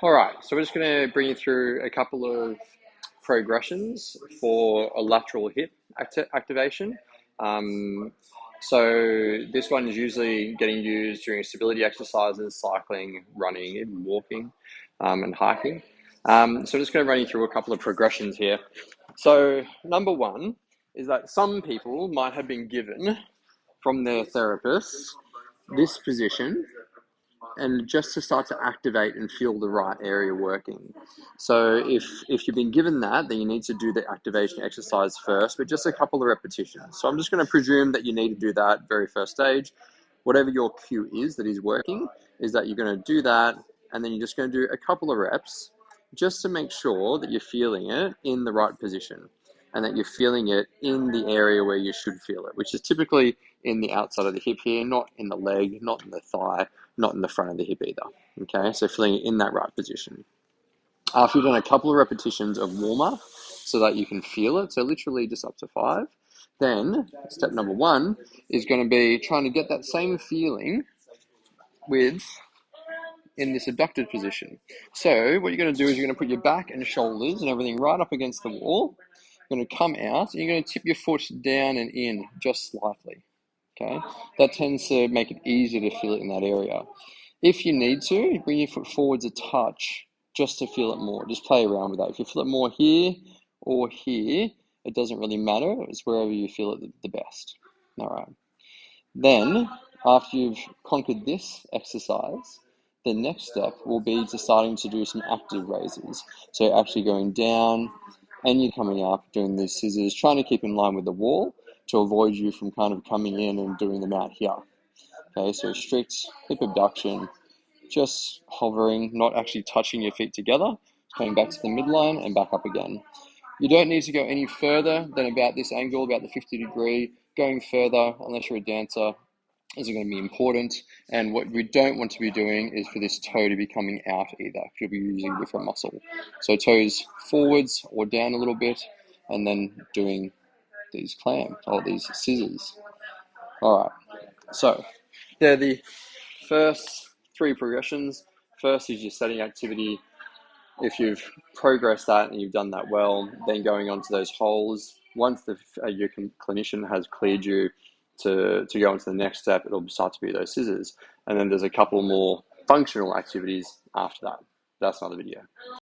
All right, so we're just going to bring you through a couple of progressions for a lateral hip activation. Um, so this one is usually getting used during stability exercises, cycling, running, even walking, and hiking. So I'm just going to run you through a couple of progressions here. So number one is that some people might have been given from their therapist this position and just to start to activate and feel the right area working. So if you've been given that, then you need to do the activation exercise first, but just a couple of repetitions. So I'm just going to presume that you need to do that very first stage. Whatever your cue is that is working, is that you're going to do that, and then you're just going to do a couple of reps just to make sure that you're feeling it in the right position and that you're feeling it in the area where you should feel it, which is typically in the outside of the hip here, not in the leg, not in the thigh, not in the front of the hip either. Okay, so feeling it in that right position. After you've done a couple of repetitions of warm-up so that you can feel it, so literally just up to 5, then step number 1 is going to be trying to get that same feeling with in this abducted position. So what you're going to do is you're going to put your back and shoulders and everything right up against the wall. You're going to come out and you're going to tip your foot down and in just slightly. Okay, that tends to make it easier to feel it in that area. If you need to, bring your foot forwards a touch just to feel it more. Just play around with that. If you feel it more here or here, it doesn't really matter. It's wherever you feel it the best. All right. Then, after you've conquered this exercise, the next step will be to starting to do some active raises. So actually going down and you're coming up, doing these scissors, trying to keep in line with the wall to avoid you from kind of coming in and doing them out here. Okay, so strict hip abduction, just hovering, not actually touching your feet together, coming back to the midline and back up again. You don't need to go any further than about this angle, about the 50 degree. Going further, unless you're a dancer, isn't going to be important. And what we don't want to be doing is for this toe to be coming out either. You'll be using a different muscle. So toes forwards or down a little bit, and then doing these clamps or these scissors. All right. So they're the first 3 progressions. First is your setting activity. If you've progressed that and you've done that well, then going on to those holes. Once your clinician has cleared you to go on to the next step, it'll start to be those scissors. And then there's a couple more functional activities after that. That's another video.